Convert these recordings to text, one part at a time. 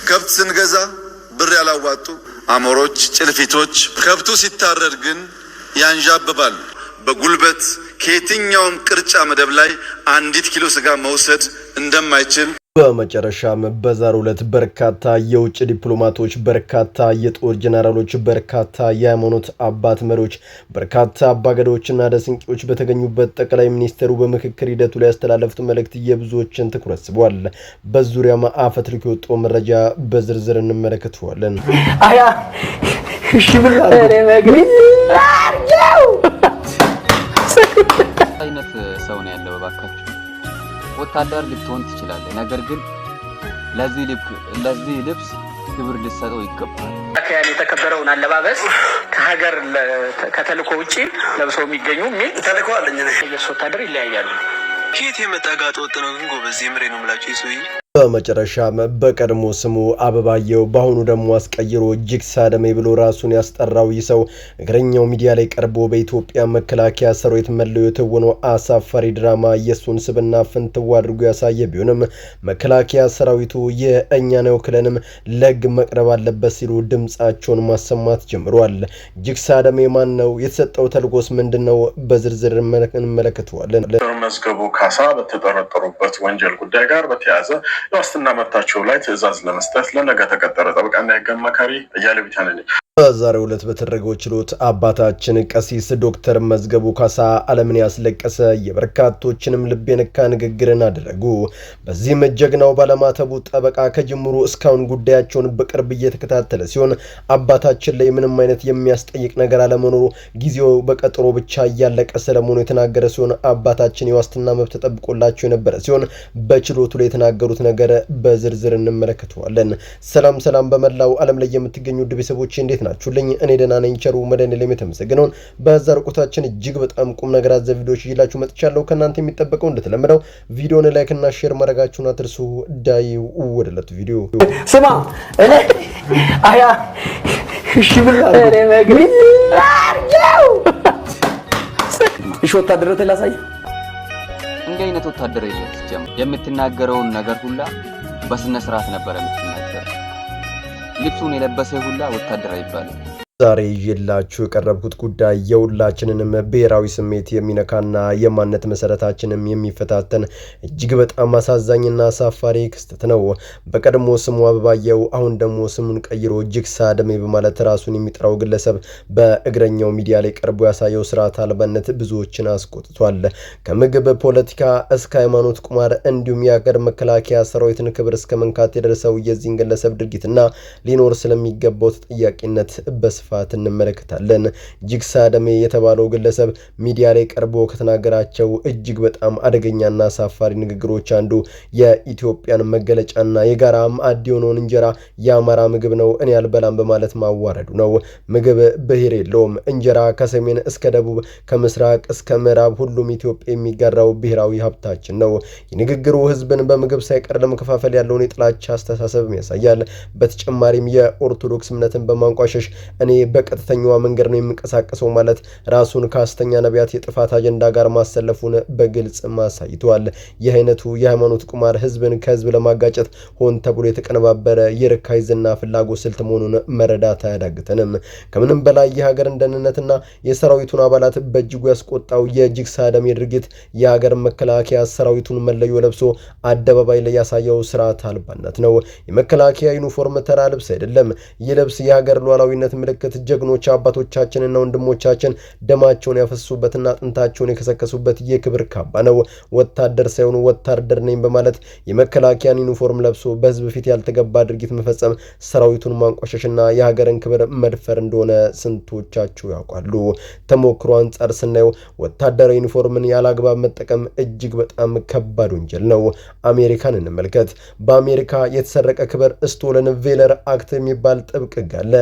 ከብት ስንገዛ ብር ያላዋጡ አሞሮች፣ ጭልፊቶች ከብቱ ሲታረድ ግን ያንዣብባሉ። በጉልበት ከየትኛውም ቅርጫ መደብ ላይ አንዲት ኪሎ ስጋ መውሰድ እንደማይችል በመጨረሻም በዛሬው ዕለት በርካታ የውጭ ዲፕሎማቶች፣ በርካታ የጦር ጀነራሎች፣ በርካታ የሃይማኖት አባት መሪዎች፣ በርካታ አባገዳዎችና ደስንቂዎች በተገኙበት ጠቅላይ ሚኒስትሩ በምክክር ሂደቱ ላይ ያስተላለፉት መልእክት የብዙዎችን ትኩረት ስቧል። በዙሪያም አፈትልኮ የወጣው መረጃ በዝርዝር እንመለከተዋለን። አያ እሺ አይነት ሰው ነው ያለው። ባካችሁ ወታደር ልትሆን ትችላለህ፣ ነገር ግን ለዚህ ልብስ ክብር ልትሰጠው ይገባል። አካባቢ የተከበረውን አለባበስ ከሀገር ከተልኮ ውጪ ለብሰው የሚገኙ ምን ተልኮ አለኝ ነው ወታደር ይለያያሉ። ከየት የመጣ ጋጥ ወጥ ነው ግን ጎበዝ፣ የምሬ ነው የምላችሁ ይሶይ። በመጨረሻም በቀድሞ ስሙ አበባየው በአሁኑ ደግሞ አስቀይሮ ጅግሳ ደሜ ብሎ ራሱን ያስጠራው ይህ ሰው እግረኛው ሚዲያ ላይ ቀርቦ በኢትዮጵያ መከላከያ ሰራዊት መለዮ የተወነው አሳፋሪ ድራማ የሱን ስብና ፍንትው አድርጎ ያሳየ ቢሆንም መከላከያ ሰራዊቱ የእኛ ነው ክለንም ለግ መቅረብ አለበት ሲሉ ድምጻቸውን ማሰማት ጀምሯል። ጅግሳ ደሜ ማን ነው? የተሰጠው ተልጎስ ምንድነው? በዝርዝር እንመለከተዋለን። መዝገቡ ካሳ በተጠረጠሩበት ወንጀል ጉዳይ ጋር በተያያዘ የዋስትና መብታቸው ላይ ትዕዛዝ ለመስጠት ለነገ ተቀጠረ። ጠበቃና የህግ አማካሪ አያሌው ቢታነኝ በዛሬው ዕለት በተደረገው ችሎት አባታችን ቀሲስ ዶክተር መዝገቡ ካሳ ዓለምን ያስለቀሰ የበርካቶችንም ልብ የነካ ንግግርን አደረጉ። በዚህም ጀግናው ባለማተቡ ጠበቃ ከጅምሩ እስካሁን ጉዳያቸውን በቅርብ እየተከታተለ ሲሆን አባታችን ላይ ምንም አይነት የሚያስጠይቅ ነገር አለመኖሩ ጊዜው በቀጠሮ ብቻ እያለቀ ስለመሆኑ የተናገረ ሲሆን አባታችን የዋስትና መብት ተጠብቆላቸው የነበረ ሲሆን በችሎቱ ላይ የተናገሩት ነገር በዝርዝር እንመለከተዋለን። ሰላም በመላው ዓለም ላይ የምትገኙ ውድ ቤተሰቦች እንዴት ናችሁልኝ? እኔ ደህና ነኝ። ቸሩ መድኃኒዓለም የተመሰገነውን በዛሬው ቆይታችን እጅግ በጣም ቁም ነገር አዘል ቪዲዮዎች ይዤላችሁ መጥቻለሁ። ከእናንተ የሚጠበቀው እንደተለመደው ቪዲዮውን ላይክ እና ሼር ማድረጋችሁን አትርሱ። ዳይ ወደለት ቪዲዮ ስማ እኔ አያ እሺ ብላችሁ እሺ ወታደር ተላሳይ እንዲህ አይነት ወታደር የለም። የምትናገረውን ነገር ሁላ በስነ ስርዓት ነበር የምትናገረው። ልብሱን የለበሰ ሁላ ወታደር አይባልም። ዛሬ ይዤላችሁ የቀረብኩት ጉዳይ የሁላችንንም ብሔራዊ ስሜት የሚነካና የማንነት መሰረታችንም የሚፈታተን እጅግ በጣም አሳዛኝና አሳፋሪ ክስተት ነው። በቀድሞ ስሙ አበባየው አሁን ደግሞ ስሙን ቀይሮ ጅግሳ ደሜ በማለት ራሱን የሚጠራው ግለሰብ በእግረኛው ሚዲያ ላይ ቀርቦ ያሳየው ስርዓት አልባነት ብዙዎችን አስቆጥቷል። ከምግብ ፖለቲካ እስከ ሃይማኖት ቁማር እንዲሁም የሀገር መከላከያ ሰራዊትን ክብር እስከ መንካት የደረሰው የዚህን ግለሰብ ድርጊትና ሊኖር ስለሚገባው ተጠያቂነት በስፋት እንመለከታለን። ጅግሳ ደሜ የተባለው ግለሰብ ሚዲያ ላይ ቀርቦ ከተናገራቸው እጅግ በጣም አደገኛና አሳፋሪ ንግግሮች አንዱ የኢትዮጵያን መገለጫና የጋራ ማዕድ የሆነውን እንጀራ የአማራ ምግብ ነው እኔ አልበላም በማለት ማዋረዱ ነው። ምግብ ብሔር የለውም። እንጀራ ከሰሜን እስከ ደቡብ ከምስራቅ እስከ ምዕራብ ሁሉም ኢትዮጵያ የሚጋራው ብሔራዊ ሀብታችን ነው። የንግግሩ ህዝብን በምግብ ሳይቀር ለመከፋፈል ያለውን የጥላቻ አስተሳሰብ ያሳያል። በተጨማሪም የኦርቶዶክስ እምነትን በማንቋሸሽ እኔ በቀጥተኛው መንገድ ነው የሚንቀሳቀሰው ማለት ራሱን ከሐሰተኛ ነቢያት የጥፋት አጀንዳ ጋር ማሰለፉን በግልጽ ማሳይቷል። ይህ አይነቱ የሃይማኖት ቁማር ህዝብን ከህዝብ ለማጋጨት ሆን ተብሎ የተቀነባበረ የርካይ ዝና ፍላጎት ስልት መሆኑን መረዳት አያዳግተንም። ከምንም በላይ የሀገር ደህንነትና የሰራዊቱን አባላት በእጅጉ ያስቆጣው የጅግሳ ደሜ ድርጊት የሀገር መከላከያ ሰራዊቱን መለዮ ለብሶ አደባባይ ላይ ያሳየው ስርዓት አልባነት ነው። የመከላከያ ዩኒፎርም ተራ ልብስ አይደለም። ይህ ልብስ የሀገር ሉዓላዊነት ምልክት ጀግኖች አባቶቻችንና ወንድሞቻችን ደማቸውን ያፈሱበትና አጥንታቸውን የከሰከሱበት የክብር ካባ ነው። ወታደር ሳይሆን ወታደር ነኝ በማለት የመከላከያን ዩኒፎርም ለብሶ በህዝብ ፊት ያልተገባ ድርጊት መፈጸም ሰራዊቱን ማንቋሸሽና የሀገርን ክብር መድፈር እንደሆነ ስንቶቻችሁ ያውቃሉ? ተሞክሮ አንጻር ስናየው ወታደራዊ ዩኒፎርምን ያላግባብ መጠቀም እጅግ በጣም ከባድ ወንጀል ነው። አሜሪካን እንመልከት። በአሜሪካ የተሰረቀ ክብር ስቶለን ቬለር አክት የሚባል ጥብቅ ህግ አለ።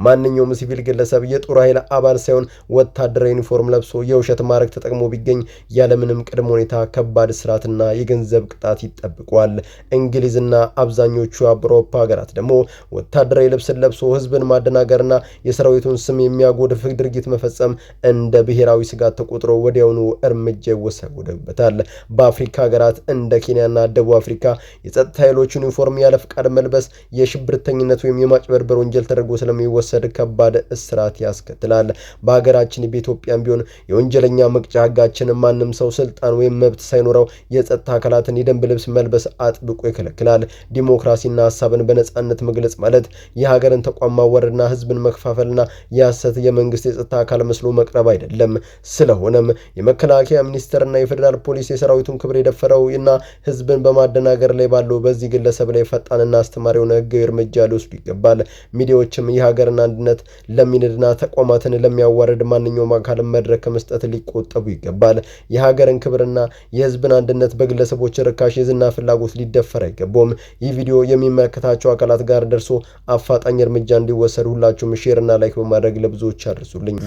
ማንኛውም ሲቪል ግለሰብ የጦር ኃይል አባል ሳይሆን ወታደራዊ ዩኒፎርም ለብሶ የውሸት ማዕረግ ተጠቅሞ ቢገኝ ያለምንም ቅድመ ሁኔታ ከባድ እስራትና የገንዘብ ቅጣት ይጠብቋል። እንግሊዝና አብዛኞቹ የአውሮፓ ሀገራት ደግሞ ወታደራዊ ልብስን ለብሶ ህዝብን ማደናገርና የሰራዊቱን ስም የሚያጎድፍ ድርጊት መፈጸም እንደ ብሔራዊ ስጋት ተቆጥሮ ወዲያውኑ እርምጃ ይወሰድበታል። በአፍሪካ ሀገራት እንደ ኬንያና ደቡብ አፍሪካ የጸጥታ ኃይሎች ዩኒፎርም ያለ ፍቃድ መልበስ የሽብርተኝነት ወይም የማጭበርበር ወንጀል ተደርጎ ስለሚወሰድ ከባድ እስራት ያስከትላል። በሀገራችን በኢትዮጵያም ቢሆን የወንጀለኛ መቅጫ ህጋችን ማንም ሰው ስልጣን ወይም መብት ሳይኖረው የጸጥታ አካላትን የደንብ ልብስ መልበስ አጥብቆ ይከለክላል። ዲሞክራሲና ሀሳብን በነጻነት መግለጽ ማለት የሀገርን ተቋም ማወረድና ህዝብን መከፋፈልና የሐሰት የመንግስት የጸጥታ አካል መስሎ መቅረብ አይደለም። ስለሆነም የመከላከያ ሚኒስቴርና የፌዴራል ፖሊስ የሰራዊቱን ክብር የደፈረው እና ህዝብን በማደናገር ላይ ባለው በዚህ ግለሰብ ላይ ፈጣንና አስተማሪ የሆነ ህጋዊ እርምጃ ሊወስዱ ይገባል። ሚዲያዎችም የሀገርን አንድነት ለሚንድና ተቋማትን ለሚያዋርድ ማንኛውም አካል መድረክ ከመስጠት ሊቆጠቡ ይገባል። የሀገርን ክብርና የህዝብን አንድነት በግለሰቦች ርካሽ የዝና ፍላጎት ሊደፈር አይገባም። ይህ ቪዲዮ የሚመለከታቸው አካላት ጋር ደርሶ አፋጣኝ እርምጃ እንዲወሰድ ሁላችሁም ሼርና ላይክ በማድረግ ለብዙዎች አድርሱልኝ።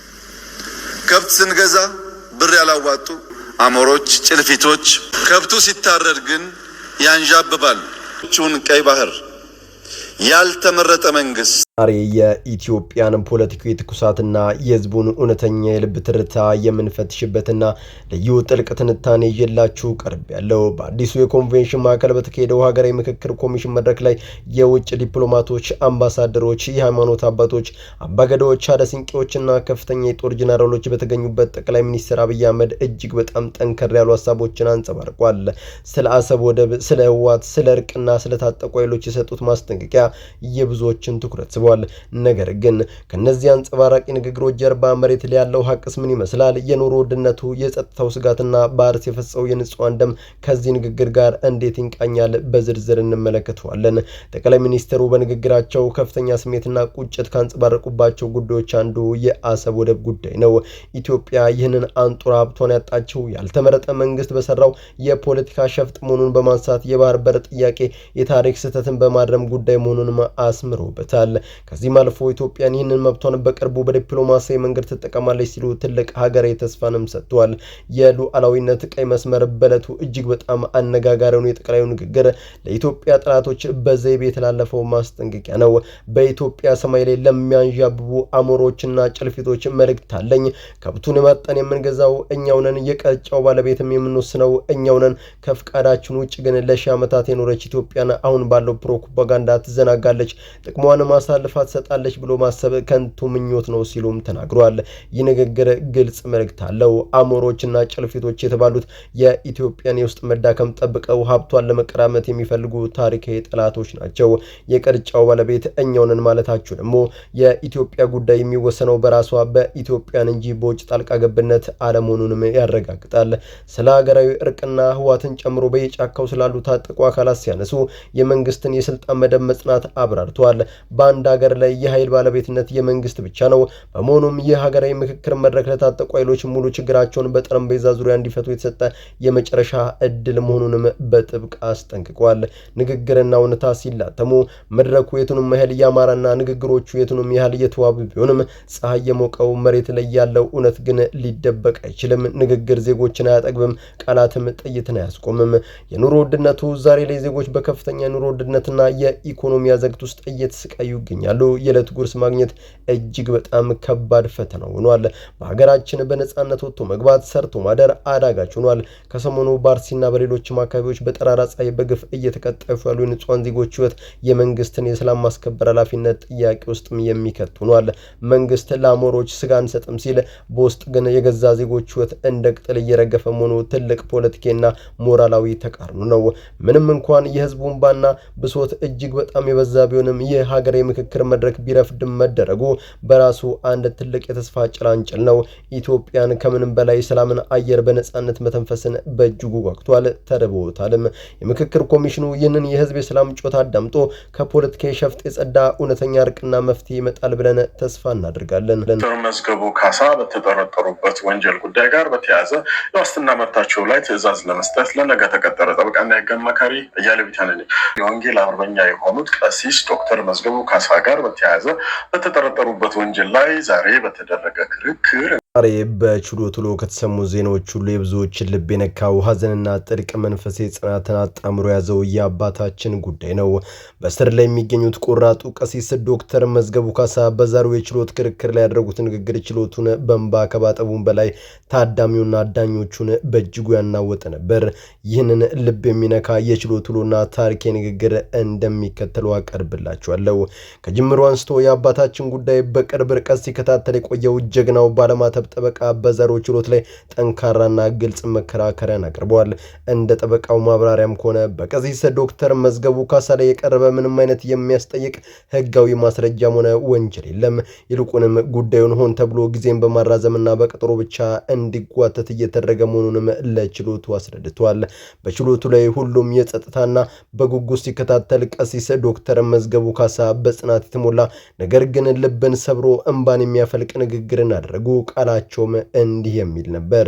ከብት ስንገዛ ብር ያላዋጡ አሞሮች፣ ጭልፊቶች ከብቱ ሲታረድ ግን ያንዣብባሉ። ቀይ ባህር ያልተመረጠ መንግስት ዛሬ የኢትዮጵያን ፖለቲካዊ ትኩሳትና የህዝቡን እውነተኛ የልብ ትርታ የምንፈትሽበትና ልዩ ጥልቅ ትንታኔ ይዤላችሁ ቀርቤያለሁ። በአዲሱ የኮንቬንሽን ማዕከል በተካሄደው ሀገራዊ ምክክር ኮሚሽን መድረክ ላይ የውጭ ዲፕሎማቶች፣ አምባሳደሮች፣ የሃይማኖት አባቶች፣ አባገዳዎች፣ አደሲንቄዎችና ከፍተኛ የጦር ጀነራሎች በተገኙበት ጠቅላይ ሚኒስትር አብይ አህመድ እጅግ በጣም ጠንከር ያሉ ሀሳቦችን አንጸባርቋል። ስለ አሰብ ወደብ፣ ስለ ህወሓት፣ ስለ እርቅና ስለታጠቁ ኃይሎች የሰጡት ማስጠንቀቂያ የብዙዎችን ትኩረት ስቧል። ነገር ግን ከነዚህ አንጸባራቂ ንግግሮች ጀርባ መሬት ላይ ያለው ሀቅስ ምን ይመስላል? የኑሮ ውድነቱ፣ የጸጥታው ስጋትና በአርስ የፈሰሰው የንጹሃን ደም ከዚህ ንግግር ጋር እንዴት ይንቃኛል? በዝርዝር እንመለከተዋለን። ጠቅላይ ሚኒስትሩ በንግግራቸው ከፍተኛ ስሜትና ቁጭት ካንጸባረቁባቸው ጉዳዮች አንዱ የአሰብ ወደብ ጉዳይ ነው። ኢትዮጵያ ይህንን አንጡራ ሀብቷን ያጣችው ያልተመረጠ መንግስት በሰራው የፖለቲካ ሸፍጥ መሆኑን በማንሳት የባህር በር ጥያቄ የታሪክ ስህተትን በማድረም ጉዳይ መሆኑንም አስምሮበታል። ከዚህም አልፎ ኢትዮጵያን ይህንን መብቷን በቅርቡ በዲፕሎማሲያዊ መንገድ ትጠቀማለች ሲሉ ትልቅ ሀገራዊ ተስፋንም ሰጥቷል። የሉዓላዊነት ቀይ መስመር በለቱ እጅግ በጣም አነጋጋሪ ነው። የጠቅላዩ ንግግር ለኢትዮጵያ ጠላቶች በዘይቤ የተላለፈው ማስጠንቀቂያ ነው። በኢትዮጵያ ሰማይ ላይ ለሚያንዣብቡ አሞሮችና ጭልፊቶች መልእክት አለኝ። ከብቱን መርጠን የምንገዛው እኛው ነን፣ የቀጫው ባለቤትም የምንወስነው እኛው ነን። ከፍቃዳችን ውጭ ግን ለሺህ ዓመታት የኖረች ኢትዮጵያን አሁን ባለው ፕሮፓጋንዳ ትዘናጋለች፣ ጥቅሟን ማሳልፋ ትሰጣለች ብሎ ማሰብ ከንቱ ምኞት ነው ሲሉም ተናግሯል። ይህ ንግግር ግልጽ መልእክት አለው። አሞሮችና ጭልፊቶች የተባሉት የኢትዮጵያን የውስጥ መዳከም ጠብቀው ሀብቷን ለመቀራመት የሚፈልጉ ታሪካዊ ጠላቶች ናቸው። የቅርጫው ባለቤት እኛው ነን ማለታቸው ደግሞ የኢትዮጵያ ጉዳይ የሚወሰነው በራሷ በኢትዮጵያን እንጂ በውጭ ጣልቃ ገብነት አለመሆኑንም ያረጋግጣል። ስለ ሀገራዊ እርቅና ህወሓትን ጨምሮ በየጫካው ስላሉ ታጠቁ አካላት ሲያነሱ የመንግስትን የስልጣን መደብ መጽናት አብራርተዋል። በአንድ ሀገር ላይ የኃይል ባለቤትነት የመንግስት ብቻ ነው። በመሆኑም የሀገራዊ ምክክር መድረክ ለታጠቁ ኃይሎች ሙሉ ችግራቸውን በጠረጴዛ ዙሪያ እንዲፈቱ የተሰጠ የመጨረሻ እድል መሆኑንም በጥብቅ አስጠንቅቋል። ንግግርና እውነታ ሲላተሙ መድረኩ የቱንም ያህል ያማረና ንግግሮቹ የቱንም ያህል የተዋቡ ቢሆንም ፀሐይ የሞቀው መሬት ላይ ያለው እውነት ግን ሊደበቅ አይችልም። ንግግር ዜጎችን አያጠግብም፣ ቃላትም ጥይትን አያስቆምም። የኑሮ ውድነቱ ዛሬ ላይ ዜጎች በከፍተኛ የኑሮ ውድነትና የኢኮኖሚ አዘግት ውስጥ እየተሰቃዩ ይገኛሉ። የዕለት ጉርስ ማግኘት እጅግ በጣም ከባድ ፈተና ሆኗል። በሀገራችን በነጻነት ወጥቶ መግባት፣ ሰርቶ ማደር አዳጋች ሆኗል። ከሰሞኑ በአርሲና በሌሎችም አካባቢዎች በጠራራ ፀሐይ በግፍ እየተቀጠፉ ያሉ የንጹሃን ዜጎች ህይወት የመንግስትን የሰላም ማስከበር ኃላፊነት ጥያቄ ውስጥም የሚከት ሆኗል። መንግስት ለአሞሮች ስጋ አንሰጥም ሲል በውስጥ ግን የገዛ ዜጎች ህይወት እንደ ቅጠል እየረገፈ መሆኑ ትልቅ ፖለቲካና ሞራላዊ ተቃርኖ ነው። ምንም እንኳን የህዝቡ እንባና ብሶት እጅግ በጣም የበዛ ቢሆንም ይህ ሀገራዊ ምክክር መድረክ ቢረፍድም መደረጉ በራሱ አንድ ትልቅ የተስፋ ጭላንጭል ነው። ኢትዮጵያን ከምንም በላይ ሰላምን አየር በነጻነት መተንፈስን በእጅጉ ጓግቷል፣ ተርቦታልም። የምክክር ኮሚሽኑ ይህንን የህዝብ የሰላም ጮት አዳምጦ ከፖለቲካዊ ሸፍጥ የጸዳ እውነተኛ እርቅና መፍትሄ ይመጣል ብለን ተስፋ እናደርጋለን። መዝገቡ ካሳ በተጠረጠሩበት ወንጀል ጉዳይ ጋር በተያያዘ የዋስትና መብታቸው ላይ ትዕዛዝ ለመስጠት ለነገ ተቀጠረ። ጠበቃና የህግ አማካሪ አያሌው ቢታነኝ የወንጌል አርበኛ የሆኑት ቀሲስ ዶክተር መዝገቡ ካሳ ጋር በተያያዘ በተጠረጠሩበት ወንጀል ላይ ዛሬ በተደረገ ክርክር ዛሬ በችሎት ውሎ ከተሰሙ ዜናዎች ሁሉ የብዙዎችን ልብ የነካው ሀዘንና ጥልቅ መንፈሴ ጽናትን አጣምሮ ያዘው የአባታችን ጉዳይ ነው። በስር ላይ የሚገኙት ቆራጡ ቀሲስ ዶክተር መዝገቡ ካሳ በዛሬው የችሎት ክርክር ላይ ያደረጉት ንግግር ችሎቱን በእንባ ከባጠቡም በላይ ታዳሚውና አዳኞቹን በእጅጉ ያናወጠ ነበር። ይህንን ልብ የሚነካ የችሎት ውሎና ታሪክ ንግግር እንደሚከተለው አቀርብላችኋለሁ። ከጅምሩ አንስቶ የአባታችን ጉዳይ በቅርብ ርቀት ሲከታተል የቆየው ጀግናው ባለማተብ ጠበቃ በዛሬው ችሎት ላይ ጠንካራና ግልጽ መከራከሪያን አቅርበዋል። እንደ ጠበቃው ማብራሪያም ከሆነ በቀሲስ ዶክተር መዝገቡ ካሳ ላይ የቀረበ ምንም አይነት የሚያስጠይቅ ህጋዊ ማስረጃም ሆነ ወንጀል የለም። ይልቁንም ጉዳዩን ሆን ተብሎ ጊዜን በማራዘምና በቀጠሮ ብቻ እንዲጓተት እየተደረገ መሆኑንም ለችሎቱ አስረድቷል። በችሎቱ ላይ ሁሉም የጸጥታና በጉጉት ሲከታተል ቀሲስ ዶክተር መዝገቡ ካሳ በጽናት የተሞላ ነገር ግን ልብን ሰብሮ እንባን የሚያፈልቅ ንግግርን አደረጉ። ቃላቸውም እንዲህ የሚል ነበር።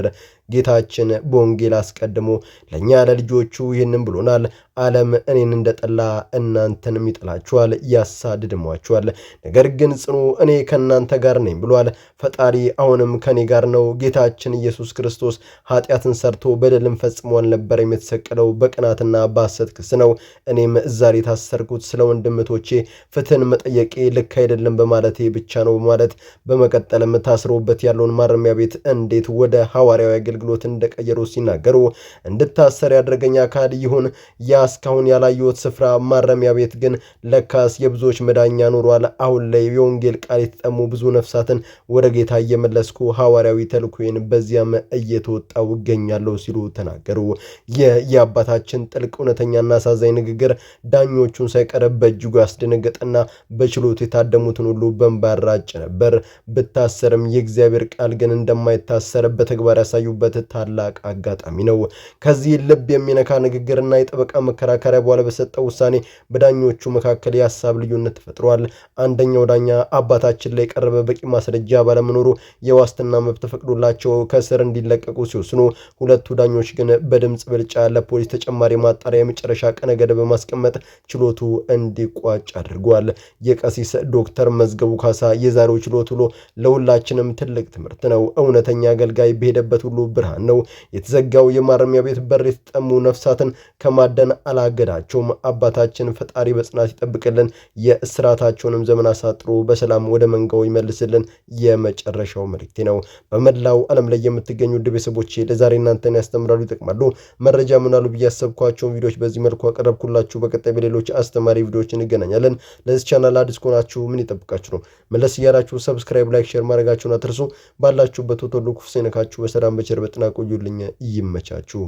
ጌታችን በወንጌል አስቀድሞ ለኛ ለልጆቹ ይህንን ብሎናል። ዓለም እኔን እንደጠላ እናንተንም ይጠላችኋል፣ ያሳድድሟችኋል። ነገር ግን ጽኑ፣ እኔ ከእናንተ ጋር ነኝ ብሏል። ፈጣሪ አሁንም ከኔ ጋር ነው። ጌታችን ኢየሱስ ክርስቶስ ኃጢአትን ሰርቶ በደልን ፈጽሞ አልነበረም የተሰቀለው፣ በቅናትና በሐሰት ክስ ነው። እኔም ዛሬ የታሰርኩት ስለ ወንድምቶቼ ፍትህን መጠየቄ ልክ አይደለም በማለቴ ብቻ ነው በማለት በመቀጠልም ታስሮበት ያለውን ማረሚያ ቤት እንዴት ወደ ሐዋርያዊ አገልግሎት እንደቀየሩ ሲናገሩ እንድታሰር ያደረገኝ አካል ይሁን ያ እስካሁን ያላየሁት ስፍራ ማረሚያ ቤት ግን ለካስ የብዙዎች መዳኛ ኖሯል። አሁን ላይ የወንጌል ቃል የተጠሙ ብዙ ነፍሳትን ወደ ጌታ እየመለስኩ ሐዋርያዊ ተልእኮዬን በዚያም እየተወጣው እገኛለሁ ሲሉ ተናገሩ። የአባታችን ጥልቅ እውነተኛና አሳዛኝ ንግግር ዳኞቹን ሳይቀርብ በእጅጉ ያስደነገጠና በችሎቱ የታደሙትን ሁሉ በእንባ ያራጨ ነበር። ብታሰርም የእግዚአብሔር ቃል ግን እንደማይታሰር በተግባር ያሳዩበት ታላቅ አጋጣሚ ነው። ከዚህ ልብ የሚነካ ንግግርና የጠበቃ መከራከሪያ በኋላ በሰጠው ውሳኔ በዳኞቹ መካከል የሀሳብ ልዩነት ተፈጥሯል። አንደኛው ዳኛ አባታችን ላይ የቀረበ በቂ ማስረጃ ባለመኖሩ የዋስትና መብት ተፈቅዶላቸው ከእስር እንዲለቀቁ ሲወስኑ፣ ሁለቱ ዳኞች ግን በድምፅ ብልጫ ለፖሊስ ተጨማሪ ማጣሪያ የመጨረሻ ቀነ ገደብ በማስቀመጥ ችሎቱ እንዲቋጭ አድርጓል። የቀሲስ ዶክተር መዝገቡ ካሳ የዛሬው ችሎት ውሎ ለሁላችንም ትልቅ ትምህርት ነው። እውነተኛ አገልጋይ በሄደበት ሁሉ ብርሃን ነው። የተዘጋው የማረሚያ ቤት በር የተጠሙ ነፍሳትን ከማደን አላገዳቸውም። አባታችን ፈጣሪ በጽናት ይጠብቅልን፣ የእስራታቸውንም ዘመን አሳጥሮ በሰላም ወደ መንጋው ይመልስልን የመጨረሻው መልእክቴ ነው። በመላው ዓለም ላይ የምትገኙ ውድ ቤተሰቦቼ ለዛሬ እናንተን ያስተምራሉ፣ ይጠቅማሉ፣ መረጃ ምናሉ ብዬ ያሰብኳቸውን ቪዲዮዎች በዚህ መልኩ አቀረብኩላችሁ። በቀጣይ በሌሎች አስተማሪ ቪዲዮዎች እንገናኛለን። ለዚህ ቻናል አዲስ ከሆናችሁ ምን ይጠብቃችሁ ነው? መለስ እያላችሁ ሰብስክራይብ፣ ላይክ፣ ሼር ማድረጋችሁን አትርሱ። ባላችሁበት ሁሉ ክፉ ሳይነካችሁ በሰላም በቸር በጤና ቆዩልኝ። ይመቻችሁ።